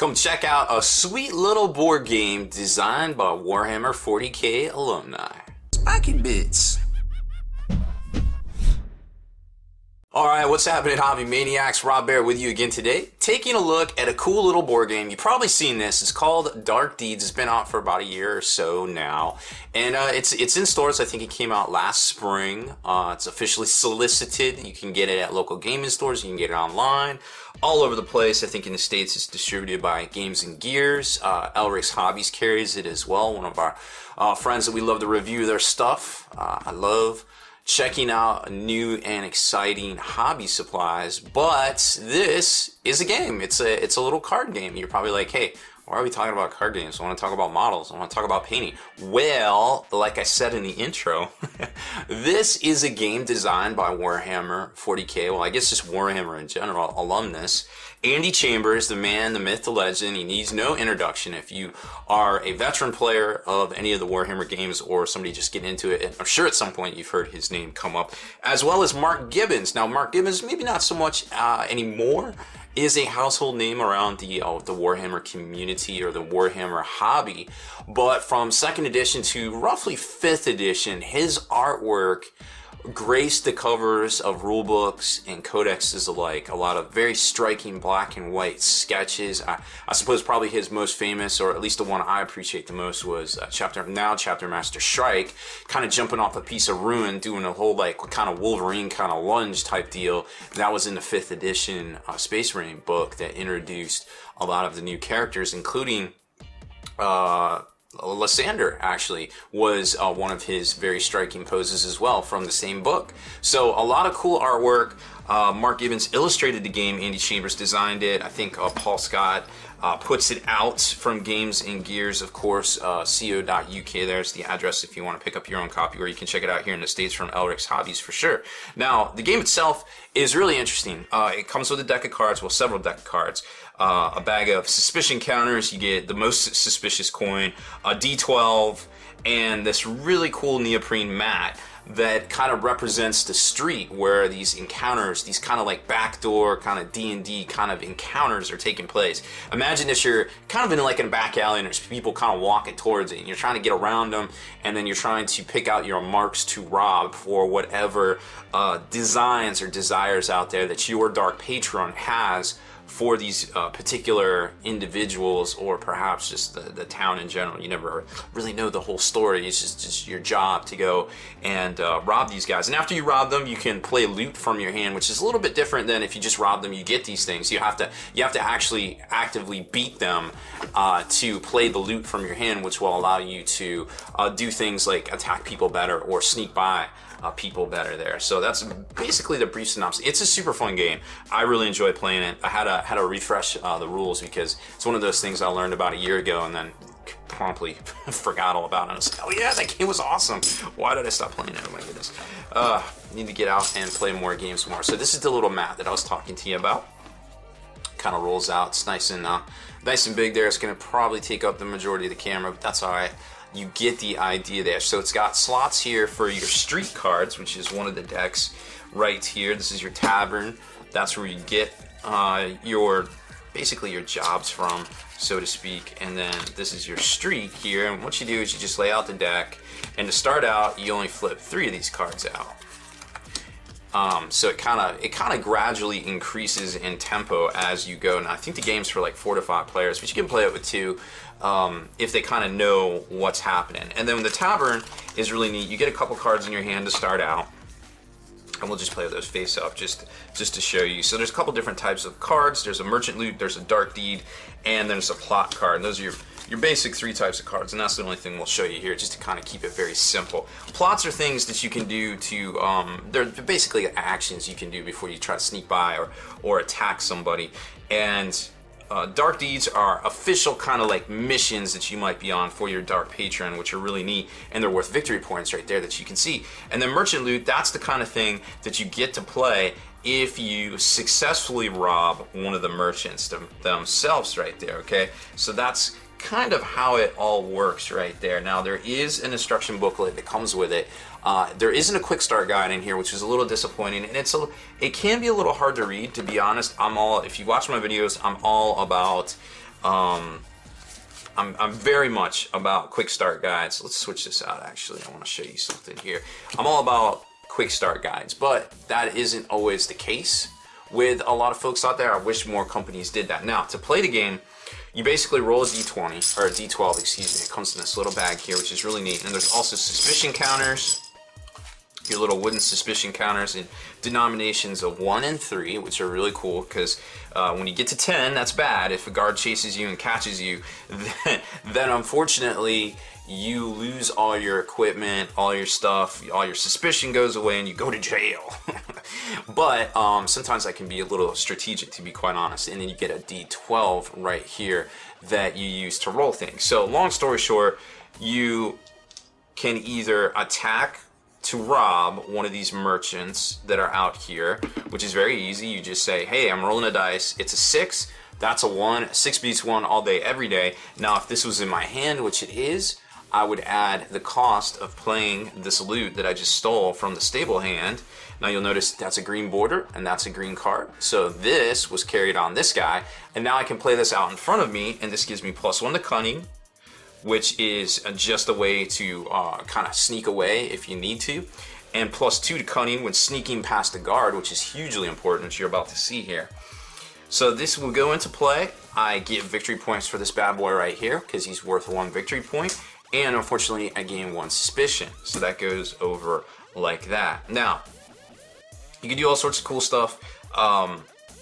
come check out a sweet little board game designed by Warhammer 40k alumni. Spiky Bits. Alright, what's happening, Hobby Maniacs? Rob Baer with you again today, taking a look at a cool little board game. You've probably seen this. It's called Dark Deeds. It's been out for about a year or so now. And it's in stores. I think it came out last spring. It's officially solicited. You can get it at local gaming stores. You can get it online. All over the place. I think in the States it's distributed by Games and Gears. Elric's Hobbies carries it as well. One of our friends that we love to review their stuff. I love checking out new and exciting hobby supplies, but this is a game. It's a little card game. You're probably like, hey, why are we talking about card games? I want to talk about models. I want to talk about painting. Well, like I said in the intro, this is a game designed by Warhammer 40k. Well, I guess just Warhammer in general, alumnus. Andy Chambers, the man, the myth, the legend. He needs no introduction. If you are a veteran player of any of the Warhammer games or somebody just getting into it, and I'm sure at some point you've heard his name come up, as well as Mark Gibbons. Now, Mark Gibbons, maybe not so much anymore, is a household name around the Warhammer community or the Warhammer hobby. But from 2nd edition to roughly 5th edition, his artwork graced the covers of rulebooks and codexes alike. A lot of very striking black and white sketches. I suppose probably his most famous, or at least the one I appreciate the most, was Chapter Master Shrike, kind of jumping off a piece of ruin, doing a whole like kind of Wolverine kind of lunge type deal. That was in the 5th edition Space Marine book that introduced a lot of the new characters, including Lysander actually was one of his very striking poses as well from the same book. So a lot of cool artwork. Mark Gibbons illustrated the game. Andy Chambers designed it. I think Paul Scott puts it out from Games and Gears, of course. co.uk, there's the address if you want to pick up your own copy, or you can check it out here in the States from Elric's Hobbies for sure. Now, the game itself is really interesting. It comes with a deck of cards, well, several deck of cards. A bag of suspicion counters. You get the most suspicious coin, a D12, and this really cool neoprene mat that kind of represents the street where these encounters, these kind of like backdoor kind of D&D kind of encounters are taking place. Imagine if you're kind of in like a back alley and there's people kind of walking towards it and you're trying to get around them, and then you're trying to pick out your marks to rob for whatever designs or desires out there that your dark patron has for these particular individuals, or perhaps just the town in general. You never really know the whole story. It's just your job to go and rob these guys. And after you rob them, you can play loot from your hand, which is a little bit different than if you just rob them, you get these things. You have to actually actively beat them to play the loot from your hand, which will allow you to do things like attack people better or sneak by people better there. So that's basically the brief synopsis. It's a super fun game. I really enjoy playing it. I had to refresh the rules because it's one of those things I learned about a year ago and then promptly forgot all about it. I was like, oh yeah, that game was awesome. Why did I stop playing it? Oh my goodness. Need to get out and play more games more. So this is the little mat that I was talking to you about. Kind of rolls out. It's nice and big there. It's going to probably take up the majority of the camera, but that's all right. You get the idea there. So it's got slots here for your street cards, which is one of the decks right here. This is your tavern. That's where you get basically your jobs from, so to speak. And then this is your street here. And what you do is you just lay out the deck. And to start out, you only flip 3 of these cards out. So it kind of gradually increases in tempo as you go. Now I think the game's for like 4 to 5 players, but you can play it with 2 if they kind of know what's happening. And then the tavern is really neat. You get a couple cards in your hand to start out, and we'll just play with those face up just to show you. So there's a couple different types of cards. There's a merchant loot, there's a dark deed, and there's a plot card. And those are your basic 3 types of cards, and that's the only thing we'll show you here, just to kind of keep it very simple. Plots are things that you can do to, they're basically actions you can do before you try to sneak by or attack somebody. And dark deeds are official kind of like missions that you might be on for your dark patron, which are really neat, and they're worth victory points right there that you can see. And then merchant loot, that's the kind of thing that you get to play if you successfully rob one of the merchants themselves right there, okay? So that's kind of how it all works right there. Now there is an instruction booklet that comes with it. There isn't a Quickstart guide in here, which is a little disappointing, and it can be a little hard to read, to be honest. If you watch my videos, I'm all about I'm very much about quick start guides. Let's switch this out, actually. I want to show you something here. I'm all about quick start guides, but that isn't always the case with a lot of folks out there. I wish more companies did that. Now, to play the game, you basically roll a d20, or a d12, excuse me. It comes in this little bag here, which is really neat. And there's also suspicion counters, your little wooden suspicion counters in denominations of 1 and 3, which are really cool because when you get to 10, that's bad. If a guard chases you and catches you, then unfortunately you lose all your equipment, all your stuff, all your suspicion goes away, and you go to jail. But sometimes that can be a little strategic, to be quite honest. And then you get a d12 right here that you use to roll things. So long story short, you can either attack to rob one of these merchants that are out here, which is very easy. You just say, hey, I'm rolling a dice. It's a 6. That's a 1. 6 beats 1 all day, every day. Now, if this was in my hand, which it is, I would add the cost of playing this loot that I just stole from the stable hand. Now you'll notice that's a green border and that's a green card. So this was carried on this guy. And now I can play this out in front of me, and this gives me +1 to cunning, which is just a way to kind of sneak away if you need to, and +2 to cunning when sneaking past a guard, which is hugely important, which you're about to see here. So this will go into play. I get victory points for this bad boy right here because he's worth 1 victory point, and unfortunately I gain 1 suspicion. So that goes over like that. Now, you can do all sorts of cool stuff.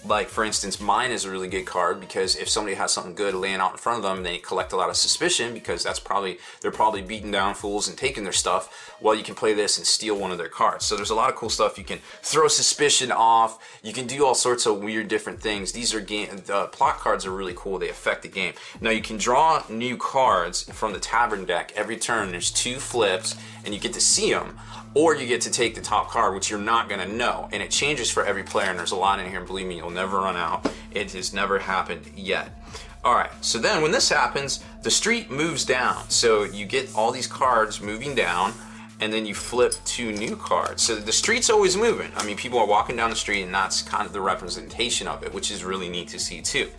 Like, for instance, mine is a really good card because if somebody has something good laying out in front of them, they collect a lot of suspicion because they're probably beating down fools and taking their stuff. Well, you can play this and steal one of their cards. So there's a lot of cool stuff. You can throw suspicion off. You can do all sorts of weird different things. The plot cards are really cool. They affect the game. Now, you can draw new cards from the tavern deck every turn. There's 2 flips and you get to see them. Or you get to take the top card, which you're not going to know. And it changes for every player, and there's a lot in here, and believe me, you'll never run out. It has never happened yet. All right, so then when this happens, the street moves down. So you get all these cards moving down, and then you flip 2 new cards. So the street's always moving. I mean, people are walking down the street, and that's kind of the representation of it, which is really neat to see too.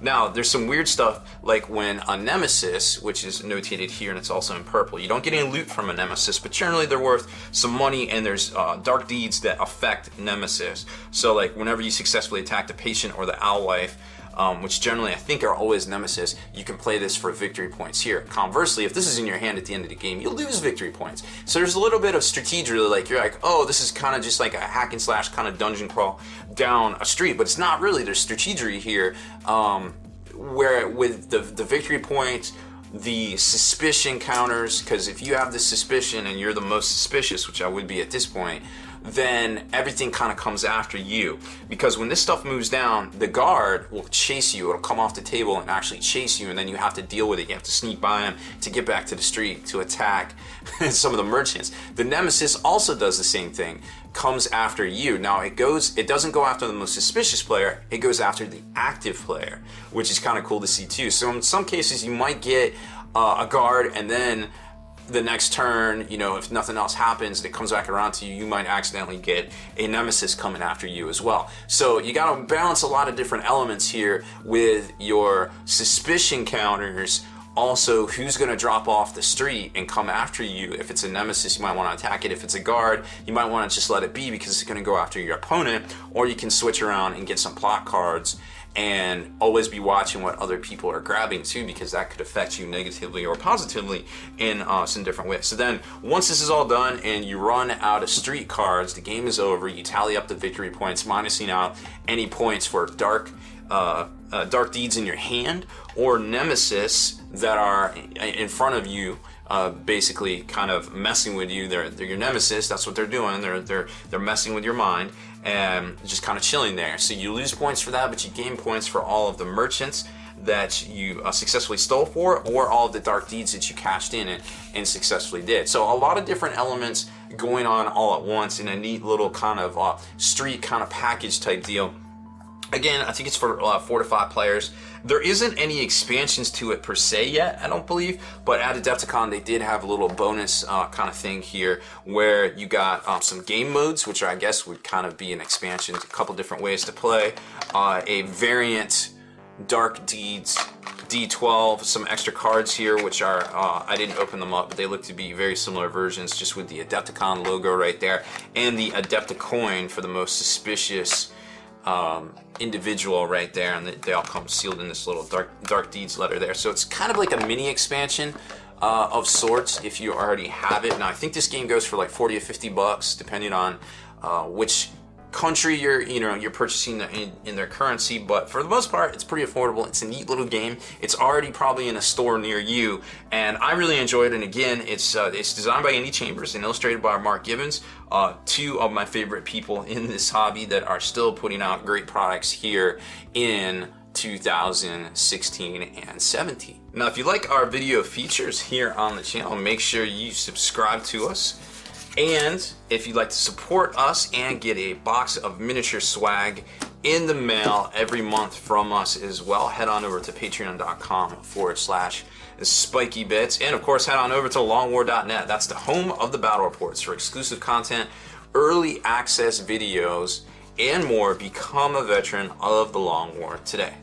Now, there's some weird stuff, like when a Nemesis, which is notated here, and it's also in purple, you don't get any loot from a Nemesis, but generally they're worth some money, and there's dark deeds that affect Nemesis. So like whenever you successfully attack the patient or the owl wife, which generally I think are always Nemesis, you can play this for victory points here. Conversely, if this is in your hand at the end of the game, you'll lose victory points. So there's a little bit of strategy, like you're like, oh, this is kind of just like a hack and slash kind of dungeon crawl down a street, but it's not really. There's strategy here, where with the victory points, the suspicion counters, because if you have this suspicion and you're the most suspicious, which I would be at this point, then everything kind of comes after you. Because when this stuff moves down, the guard will chase you. It'll come off the table and actually chase you, and then you have to deal with it. You have to sneak by him to get back to the street to attack some of the merchants. The Nemesis also does the same thing, comes after you. Now it doesn't go after the most suspicious player, it goes after the active player, which is kind of cool to see too. So in some cases you might get a guard, and then the next turn, if nothing else happens and it comes back around to you, you might accidentally get a Nemesis coming after you as well. So you got to balance a lot of different elements here with your suspicion counters. Also, who's going to drop off the street and come after you? If it's a Nemesis, you might want to attack it. If it's a guard, you might want to just let it be because it's going to go after your opponent. Or you can switch around and get some plot cards and always be watching what other people are grabbing too, because that could affect you negatively or positively in some different ways. So then once this is all done and you run out of street cards, the game is over. You tally up the victory points, minusing out any points for dark deeds in your hand or Nemesis that are in front of you, basically kind of messing with you. They're your Nemesis. That's what they're doing. They're messing with your mind and just kind of chilling there. So you lose points for that, but you gain points for all of the merchants that you successfully stole for, or all of the dark deeds that you cashed in and successfully did. So a lot of different elements going on all at once in a neat little kind of street kind of package type deal. Again, I think it's for 4 to 5 players. There isn't any expansions to it per se yet, I don't believe, but at Adepticon they did have a little bonus kind of thing here where you got some game modes, which I guess would kind of be an expansion, a couple different ways to play, a variant Dark Deeds D12, some extra cards here, which are, I didn't open them up, but they look to be very similar versions, just with the Adepticon logo right there, and the Adepticoin for the most suspicious individual right there, and they all come sealed in this little Dark Deeds letter there. So it's kind of like a mini expansion of sorts if you already have it. Now I think this game goes for like 40 or 50 bucks, depending on which country you're purchasing in their currency, but for the most part it's pretty affordable. It's a neat little game. It's already probably in a store near you, and I really enjoy it. And again, it's designed by Andy Chambers and illustrated by Mark Gibbons, two of my favorite people in this hobby that are still putting out great products here in 2016 and 17. Now, if you like our video features here on the channel, make sure you subscribe to us. And if you'd like to support us and get a box of miniature swag in the mail every month from us as well, head on over to patreon.com/spikybits. And of course, head on over to longwar.net. That's the home of the battle reports for exclusive content, early access videos, and more. Become a veteran of the Long War today.